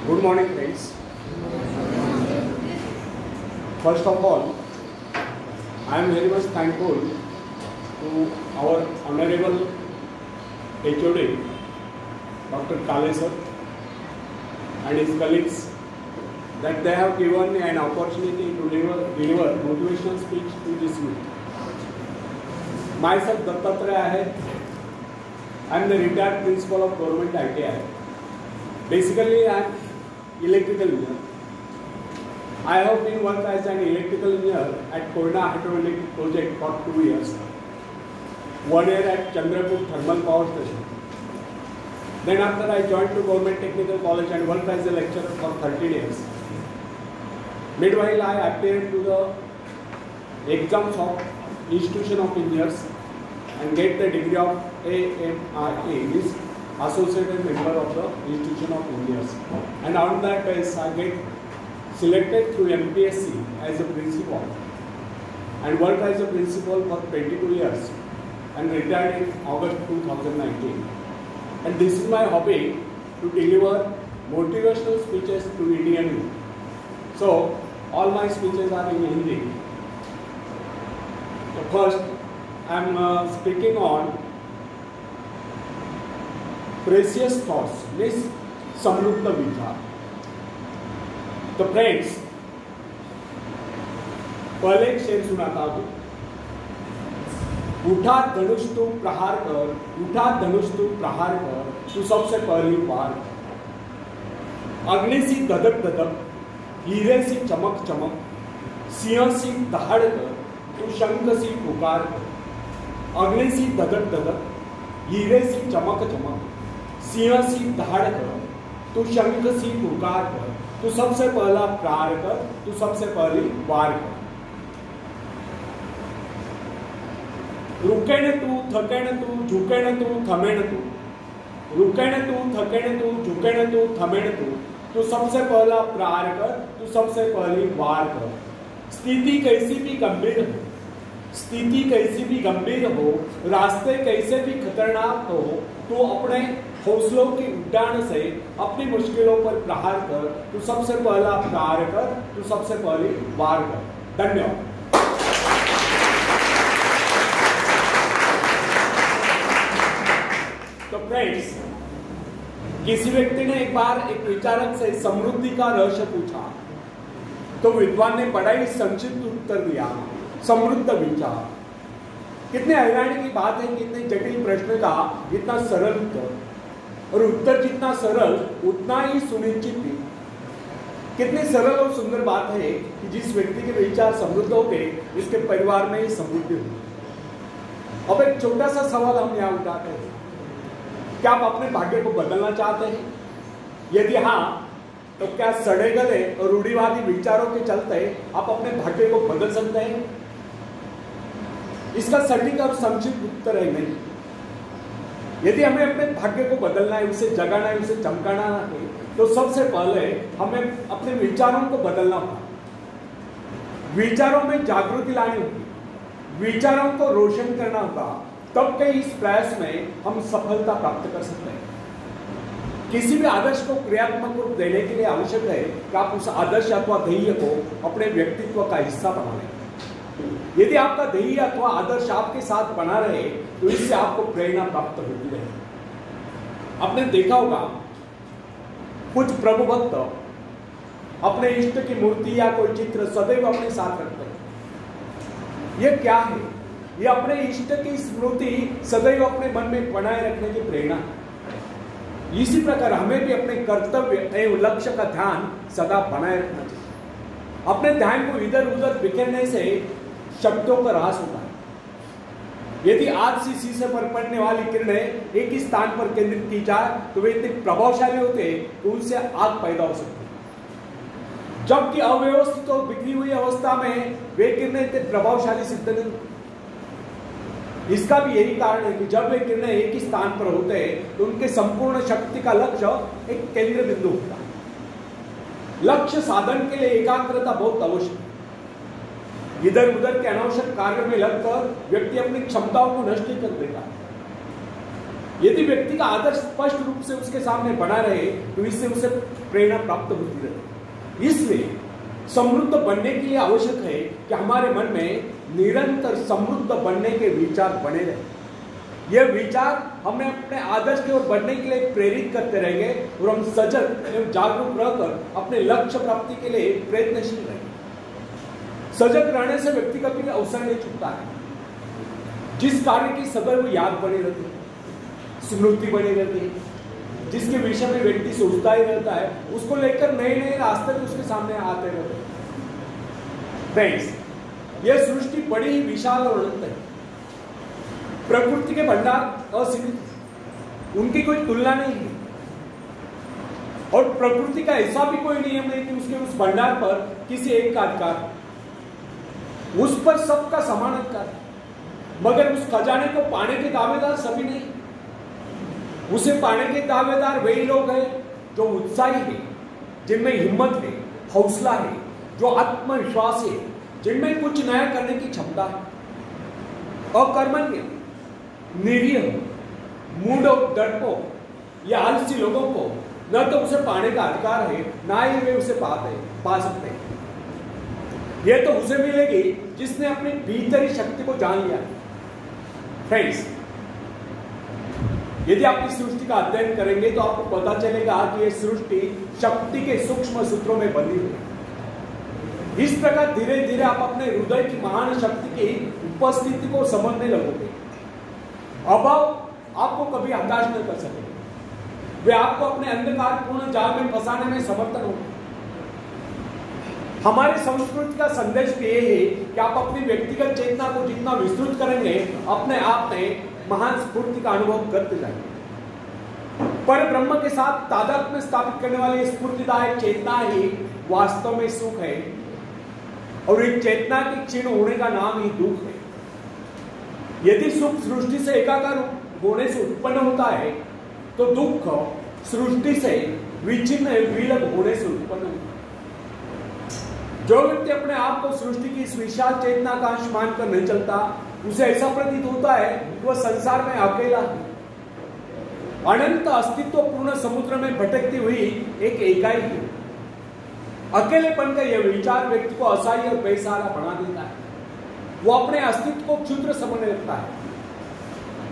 Good morning, friends. First of all, I am very much thankful to our Honorable HOD, Dr. Kale sir, and his colleagues that they have given me an opportunity to deliver motivational speech to this youth. Myself, Dattatreya Ahir. I am the retired principal of Government ITI. Basically, I am electrical engineer. I have been worked as an electrical engineer at Koyna Hydroelectric Project for 2 years. 1 year at Chandrapur Thermal Power Station. Then after I joined to Government Technical College and worked as a lecturer for 13 years. Meanwhile, I appeared to the exams of Institution of Engineers and get the degree of AMRA, is Associated Member of the Institution of Engineers. And on that basis, I get selected through MPSC as a principal and worked as a principal for 22 years and retired in August 2019. And this is my hobby, to deliver motivational speeches to Indian youth. So, all my speeches are in Hindi. So first, I am speaking on precious thoughts means समृद्ध विचार. तो friends, पहले एक शेर सुनाता हूं. उठा धनुष तू प्रहार कर, उठा धनुष तू प्रहार कर, तू सबसे पहली बार. अग्नि सी धधक धधक, हीरे सी चमक चमक, सिंह सी दहाड़ कर, तू शंख सी पुकार कर. अग्नि सी धधक धधक, हीरे सी चमक चमक, सिंह सी दहाड़ कर, तू शंख सी पुकार कर, तू सबसे पहला प्रार कर, तू सबसे पहली वार कर. रुके न तू, थके न तू, झुके न तू, थमे न तू. रुके न तू, थके न तू, झुके न तू, थमे न तू. तू सबसे पहला प्रार कर, तू सबसे पहली वार कर. स्थिति कैसी भी गंभीर हो, स्थिति कैसी भी गंभीर हो, रास्ते कैसे भी खतरनाक हो, तो अपने हौसलों की उड़ान से अपनी मुश्किलों पर प्रहार कर. तू सबसे पहला प्रहार कर, तू सबसे पहली वार कर. धन्यवाद. तो फ्रेंड्स, किसी व्यक्ति ने एक बार एक विचारक से समृद्धि का रहस्य पूछा, तो विद्वान ने बड़ा ही संक्षिप्त उत्तर दिया, समृद्ध विचार. कितने हैरानी की बात है कि इतने जटिल प्रश्न का इतना सरल उत्तर, और उत्तर जितना सरल उतना ही सुनिश्चित भी. कितनी सरल और सुंदर बात है कि जिस व्यक्ति के विचार समृद्ध हो गए, इसके परिवार में ही समृद्धि हो. अब एक छोटा सा सवाल हम यहाँ उठाते हैं, क्या आप अपने भाग्य को बदलना चाहते हैं? यदि हाँ, तो क्या सड़े गले और रूढ़िवादी विचारों के चलते आप अपने भाग्य को बदल सकते हैं? इसका सटीक और संक्षिप्त उत्तर है नहीं. यदि हमें अपने भाग्य को बदलना है, उसे जगाना है, उसे चमकाना है, तो सबसे पहले हमें अपने विचारों को बदलना होगा. विचारों में जागृति लानी होगी, विचारों को रोशन करना होगा. तब के इस प्रयास में हम सफलता प्राप्त कर सकते हैं. किसी भी आदर्श को क्रियात्मक रूप देने के लिए आवश्यक है कि आप उस आदर्श अथवा ध्येय को अपने व्यक्तित्व का हिस्सा बना लें. यदि आपका ध्येय अथवा आदर्श आपके साथ बना रहे, तो इससे आपको प्रेरणा प्राप्त होती रहे. आपने देखा होगा, कुछ प्रभु भक्त अपने इष्ट की मूर्ति या कोई चित्र सदैव अपने साथ रखते हैं. यह क्या है? यह अपने इष्ट की स्मृति सदैव अपने मन में बनाए रखने की प्रेरणा है. इसी प्रकार हमें भी अपने कर्तव्य एवं लक्ष्य का ध्यान सदा बनाए रखना चाहिए. अपने ध्यान को इधर उधर बिखेरने से शब्दों का ह्रास होता है. यदि आज शीशे पर पड़ने वाली किरणें एक ही स्थान पर केंद्रित की जाए, तो वे इतने प्रभावशाली होते हैं कि उनसे आग पैदा हो सकती है. जबकि अव्यवस्थित और बिखरी हुई अवस्था में वे किरणें इतने प्रभावशाली सिद्ध नहीं होती. इसका भी यही कारण है कि जब वे किरणें एक ही स्थान पर होते हैं, तो उनके संपूर्ण शक्ति का लक्ष्य एक केंद्र बिंदु होता है. लक्ष्य साधन के लिए एकाग्रता बहुत आवश्यक है. इधर उधर के अनावश्यक कार्य में लगकर व्यक्ति अपनी क्षमताओं को नष्ट कर देता है. यदि व्यक्ति का आदर्श स्पष्ट रूप से उसके सामने बना रहे तो इससे उसे प्रेरणा प्राप्त होती रहती। इसलिए समृद्ध बनने के लिए आवश्यक है कि हमारे मन में निरंतर समृद्ध बनने के विचार बने रहे। यह विचार हमें अपने आदर्श की ओर बढ़ने के लिए प्रेरित करते रहेंगे और हम सजग एवं जागरूक रहकर अपने लक्ष्य प्राप्ति के लिए प्रयत्नशील रहेंगे। सजग रहने से व्यक्ति का भी अवसर नहीं छूटता है। जिस कार्य की सदैव याद बनी रहती है, स्मृति बनी रहती है, जिसके विषय में व्यक्ति सोचता ही रहता है, उसको लेकर नए नए रास्ते भी उसके सामने आते रहते हैं। फ्रेंड्स, यह सृष्टि बड़ी ही विशाल और अनंत है। प्रकृति के भंडार असीमित है, उनकी कोई तुलना नहीं है। और प्रकृति का ऐसा भी कोई नियम नहीं कि उसके उस भंडार पर किसी एक का अधिकार है। उस पर सबका समान अधिकार है, मगर उस खजाने को पाने के दावेदार सभी नहीं। उसे पाने के दावेदार वही लोग हैं जो उत्साही है, जिनमें हिम्मत है, हौसला है, जो आत्मविश्वास है, जिनमें कुछ नया करने की क्षमता है। अकर्मण्य, निरीह, मूढ़ और डरपोक या आलसी लोगों को न तो उसे पाने का अधिकार है, ना ही वे उसे पा सकते हैं। यह तो उसे मिलेगी जिसने अपनी भीतरी शक्ति को जान लिया। फ्रेंड्स, यदि आप इस सृष्टि का अध्ययन करेंगे तो आपको पता चलेगा कि यह सृष्टि शक्ति के सूक्ष्म सूत्रों में बनी हुई है। इस प्रकार धीरे धीरे आप अपने हृदय की महान शक्ति की उपस्थिति को समझने लगोगे। अभाव आपको कभी हताश नहीं कर सकेंगे, वे आपको अपने अंधकारपूर्ण जाल में फंसाने में समर्थन होंगे। हमारी संस्कृति का संदेश ये है कि आप अपनी व्यक्तिगत चेतना को जितना विस्तृत करेंगे, अपने आप में महान स्फूर्ति का अनुभव करते जाएंगे। पर ब्रह्म के साथ तादात्म्य स्थापित करने वाली स्फूर्तिदायक चेतना ही वास्तव में सुख है, और इस चेतना के क्षीण होने का नाम ही दुख है। यदि सुख सृष्टि से एकाकार होने से उत्पन्न होता है, तो दुख सृष्टि से विच्छिन्न विलग होने से उत्पन्न होता है। जो व्यक्ति अपने आप को सृष्टि की इस विशाल चेतना का अंश मानकर नहीं चलता, उसे ऐसा प्रतीत होता है कि वह संसार में अकेला है, अनंत अस्तित्वपूर्ण समुद्र में भटकती हुई एक इकाई है। अकेलेपन का यह विचार व्यक्ति को असहाय और बेसहारा बना देता है। वो अपने अस्तित्व को क्षुद्र समझने लगता है,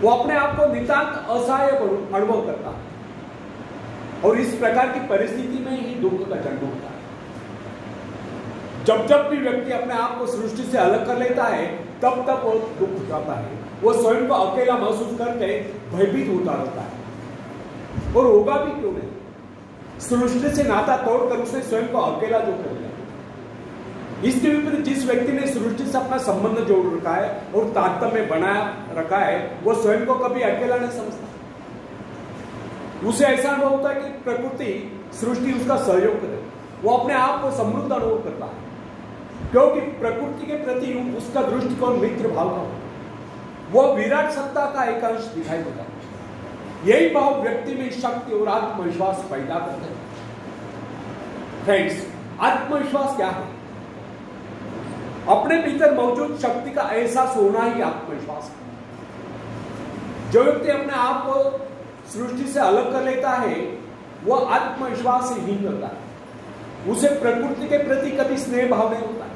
वो अपने आप को नितांत असहाय अनुभव करता है, और इस प्रकार की परिस्थिति में ही दुख का जन्म होता है। जब जब भी व्यक्ति अपने आप को सृष्टि से अलग कर लेता है, तब तक वो दुख जाता है। वो स्वयं को अकेला महसूस करके भयभीत होता रहता है, और होगा भी क्यों नहीं। सृष्टि से नाता तोड़कर उसने स्वयं को अकेला जो कर लिया। इसके विपरीत जिस व्यक्ति ने सृष्टि से अपना संबंध जोड़ रखा है और तारतम्य बनाया रखा है, वो स्वयं को कभी अकेला नहीं समझता। उसे ऐसा अनुभव होता है कि प्रकृति सृष्टि उसका सहयोग करे। वो अपने आप को समृद्ध अनुभव करता है, क्योंकि प्रकृति के प्रति उसका दृष्टिकोण मित्र भाव का होता है। वो विराट सत्ता का एक अंश दिखाई देता है। यही भाव व्यक्ति में शक्ति और आत्मविश्वास पैदा करते हैं। फ्रेंड्स, आत्मविश्वास क्या है? अपने भीतर मौजूद शक्ति का एहसास होना ही आत्मविश्वास है। जो व्यक्ति अपने आप को सृष्टि से अलग कर लेता है, वह आत्मविश्वास से हीन होता है। उसे प्रकृति के प्रति कभी स्नेह भाव नहीं होता है।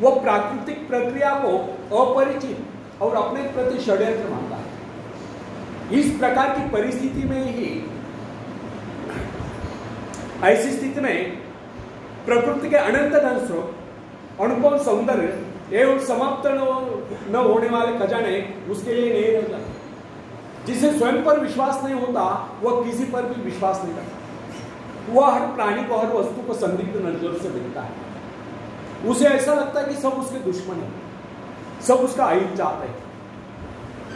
वह प्राकृतिक प्रक्रिया को अपरिचित और अपने प्रति षड्यंत्र मानता है। इस प्रकार की परिस्थिति में ही, ऐसी स्थिति में प्रकृति के अनंत धन स्रोत, अनुपम सौंदर्य एवं समाप्त न होने वाले खजाने उसके लिए नहीं रहता। जिसे स्वयं पर विश्वास नहीं होता, वह किसी पर भी विश्वास नहीं करता। वह हर प्राणी को, हर वस्तु को संदिग्ध नजर से देखता है। उसे ऐसा लगता है कि सब उसके दुश्मन है, सब उसका अहित चाहते हैं।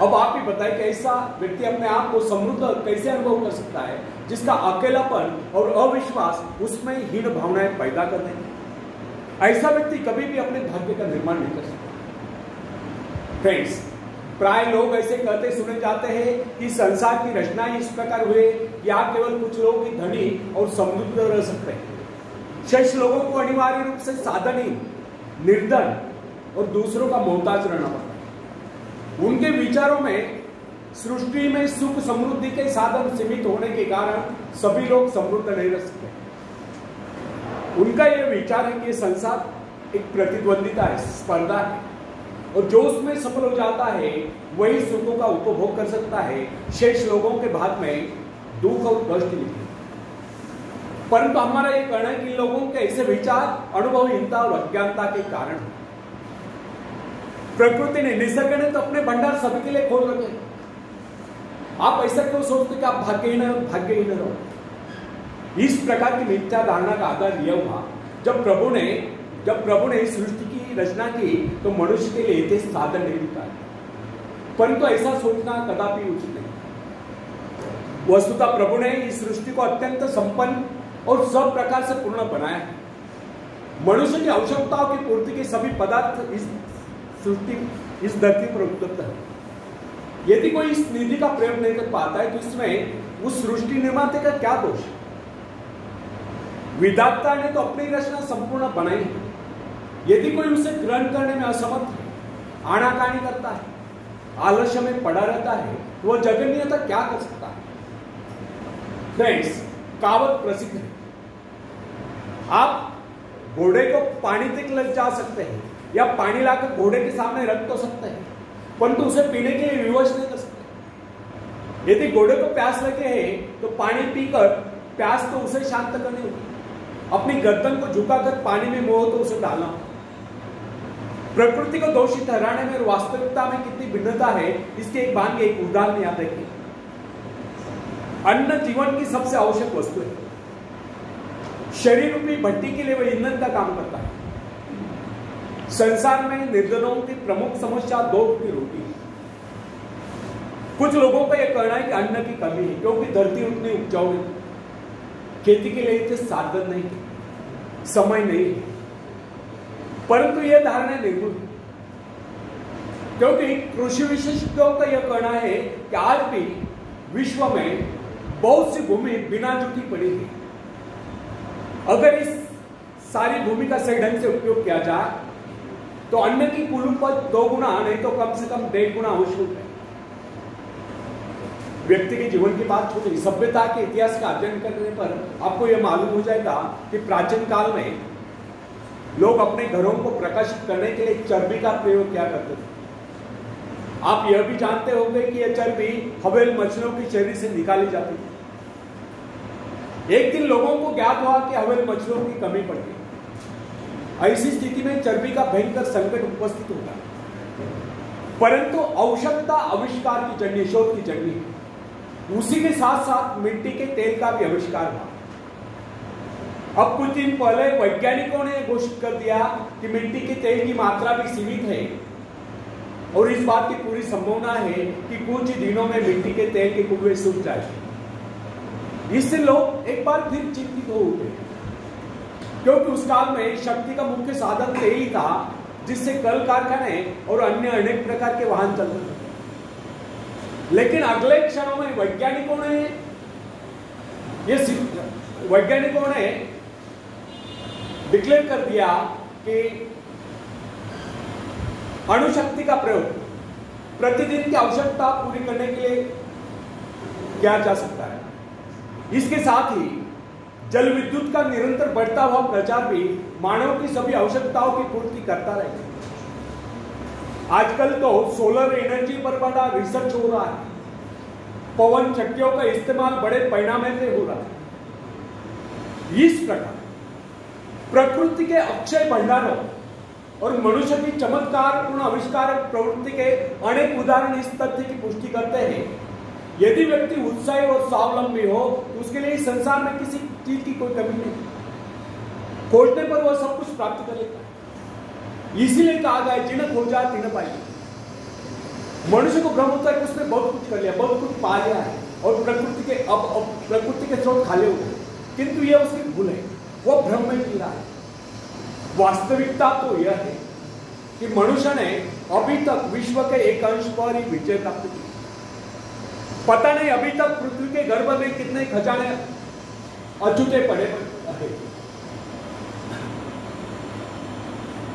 अब आप ही बताएं, कैसा व्यक्ति अपने आप को समृद्ध कैसे अनुभव कर सकता है, जिसका अकेलापन और अविश्वास उसमें हीन भावनाएं पैदा कर देंगे। ऐसा व्यक्ति कभी भी अपने भाग्य का निर्माण नहीं कर सकता। फ्रेंड्स, प्राय लोग ऐसे कहते सुने जाते हैं कि संसार की रचना इस प्रकार हुए कि यहाँ केवल कुछ लोग ही धनी और समृद्ध रह सकते हैं। शेष लोगों को अनिवार्य रूप से साधनहीन, निर्धन और दूसरों का मोहताज रहना पड़ता है। उनके विचारों में सृष्टि में सुख समृद्धि के साधन सीमित होने के कारण सभी लोग समृद्ध नहीं रह सकते। उनका यह विचार है कि संसार एक प्रतिद्वंदिता है, स्पर्धा है, और जो उसमें सफल हो जाता है वही सुखों का उपभोग कर सकता है। शेष लोगों के भाग में दुख और कष्ट लिखे। परंतु हमारा यह कहना है कि लोगों के ऐसे विचार अनुभवहीनता और अज्ञानता के कारण, प्रकृति ने, निसर्ग ने तो अपने भंडार सभी के लिए खोल रखे। आप ऐसा क्यों सोचते कि आप भाग्यहीन रहो? इस प्रकार की मिथ्या धारणा का आधार यह हुआ जब प्रभु ने इस सृष्टि की रचना की तो मनुष्य के लिए इतने साधन नहीं दिखाए। परंतु ऐसा सोचना कदापि उचित नहीं। वस्तुतः प्रभु ने इस सृष्टि को अत्यंत संपन्न और सब प्रकार से पूर्ण बनाया है। मनुष्य की आवश्यकताओं की पूर्ति के सभी पदार्थ इस धरती पर उपलब्ध है। यदि कोई इस निधि का प्रयोग नहीं कर पाता है तो इसमें उस सृष्टि निर्माता का क्या दोष है? विधाता ने तो अपनी रचना संपूर्ण बनाई है। यदि कोई उसे ग्रहण करने में असमर्थ है, आनाकानी करता है, आलस्य में पड़ा रहता है, तो वह जगन्यता क्या कर सकता है? फ्रेंड्स, कहावत प्रसिद्ध है, आप घोड़े को पानी तक ले जा सकते हैं या पानी लाकर घोड़े के सामने रख तो सकते हैं, परंतु उसे पीने के लिए विवश नहीं कर सकते। यदि घोड़े को प्यास लगे है तो पानी पीकर प्यास तो उसे शांत करनी होगी। अपनी गर्दन को झुकाकर पानी में मोह तो उसे डालना। प्रकृति को दोषी ठहराने में और वास्तविकता में कितनी भिन्नता है, इसके एक उदाहरण याद रखिए। अन्न जीवन की सबसे आवश्यक वस्तु है। शरीर रूपी भट्टी के लिए वह ईंधन का काम करता है। संसार में निर्धनों की प्रमुख समस्या दो की रोटी है। कुछ लोगों का यह कहना है कि अन्न की कमी है क्योंकि धरती उतनी उपजाऊ है, खेती के लिए इतने साधन नहीं, समय नहीं है। परंतु यह धारणा निर्भुल है, क्योंकि कृषि विशेषज्ञों का यह कहना है कि आज भी विश्व में बहुत सी भूमि बिना जुटी पड़ी है। अगर इस सारी भूमि का सही ढंग से उपयोग किया जाए तो अन्न की कुल उपज 2 गुना नहीं तो कम से कम 1.5 गुना आवश्यक है। व्यक्ति के जीवन की बात छोड़ी, सभ्यता के इतिहास का अध्ययन करने पर आपको यह मालूम हो जाएगा कि प्राचीन काल में लोग अपने घरों को प्रकाशित करने के लिए चर्बी का प्रयोग किया करते थे। आप यह भी जानते होंगे कि यह चर्बी हवेल मछलियों के शरीर से निकाली जाती थी। एक दिन लोगों को ज्ञात हुआ कि हवेल मछलियों की कमी पड़ गई। ऐसी स्थिति में चर्बी का भयंकर संकट उपस्थित होता है। परंतु औषधता आविष्कार की जर्नी, शोध की जर्नी है। उसी के साथ साथ मिट्टी के तेल का भी आविष्कार हुआ। अब कुछ दिन पहले वैज्ञानिकों ने घोषित कर दिया कि मिट्टी के तेल की मात्रा भी सीमित है और इस बात की पूरी संभावना है कि कुछ दिनों में मिट्टी के तेल के कुएं सूख जाएंगे। इससे लोग एक बार फिर चिंतित हो उठे, क्योंकि उस काल में शक्ति का मुख्य साधन तेल ही था, जिससे कल कारखाने और अन्य अनेक प्रकार के वाहन चलते थे। लेकिन अगले क्षणों में वैज्ञानिकों ने डिक्लेयर कर दिया कि अणुशक्ति का प्रयोग प्रतिदिन की आवश्यकता पूरी करने के लिए किया जा सकता है। इसके साथ ही जल विद्युत का निरंतर बढ़ता हुआ प्रचार भी मानव की सभी आवश्यकताओं की पूर्ति करता रहेगा। आजकल तो सोलर एनर्जी पर बड़ा रिसर्च हो रहा है। पवन चक्कियों का इस्तेमाल बड़े पैमाने पे हो रहा है। इस प्रकार प्रकृति के अक्षय भंडारों और मनुष्य की चमत्कारपूर्ण आविष्कार प्रवृत्ति के अनेक उदाहरण इस तथ्य की पुष्टि करते हैं। यदि व्यक्ति उत्साही और स्वावलंबी हो तो उसके लिए इस संसार में किसी चीज की कोई कमी नहीं। खोजने पर वह सब कुछ प्राप्त कर लेता है। इसीलिए कहा गया जिन्हें खोजा तिन्हें पाया। मनुष्य को भ्रम होता है कि उसने बहुत कुछ कर लिया, बहुत कुछ पा लिया है और प्रकृति के स्रोत खाली हो गए, किंतु यह उसकी भूल है। वो भ्रम में जी रहा है। वास्तविकता तो यह है कि मनुष्य ने अभी तक विश्व के एक अंश पर ही विजय प्राप्त की। पता नहीं अभी तक पृथ्वी के गर्भ में कितने खजाने अछूते पड़े हैं।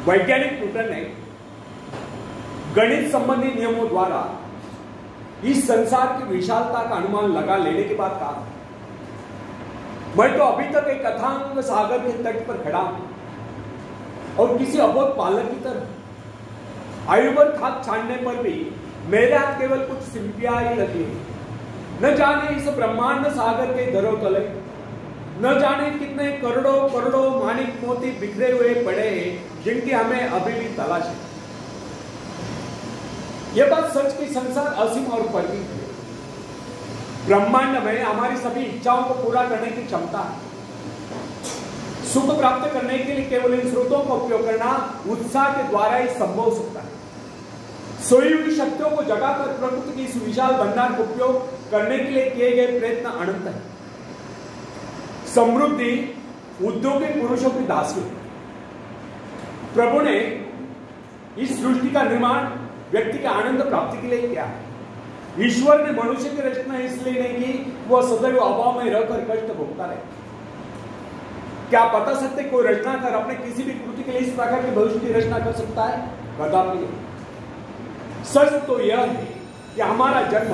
वैज्ञानिक न्यूटन ने गणित संबंधी नियमों द्वारा इस संसार की विशालता का अनुमान लगा लेने के बाद कहा, मैं तो अभी तक एक अथांग सागर के तट पर खड़ा हूं और किसी अबोध बालक की तरह आयुबर खाद छानने पर भी मेरे हाथ केवल कुछ सिंपियां ही लगी। न जाने इस ब्रह्मांड सागर के धरोतले न जाने कितने करोड़ों करोड़ों माणिक मोती बिखरे हुए पड़े हैं जिनकी हमें अभी भी तलाश है। यह बात सच की संसार असीम और परिमित है। ब्रह्मांड में हमारी सभी इच्छाओं को पूरा करने की क्षमता है। सुख प्राप्त करने के लिए केवल इन स्रोतों का उपयोग करना उत्साह के द्वारा ही संभव हो सकता है। सोई हुई शक्तियों को जगाकर प्रकृति की इस विशाल भंडार का उपयोग करने के लिए किए गए प्रयत्न अनंत है। समृद्धि उद्योगिक पुरुषों की दासी है। प्रभु ने इस सृष्टि का निर्माण व्यक्ति के आनंद प्राप्ति के लिए किया है। ईश्वर ने मनुष्य की रचना इसलिए नहीं की वह सदैव अभाव में रहकर कष्ट भोगता रहे। क्या आप बता सकते कोई रचनाकार अपने किसी भी कृति के लिए इस प्रकार के भविष्य की रचना कर सकता है? कदापि नहीं। सच तो यह है कि हमारा जन्म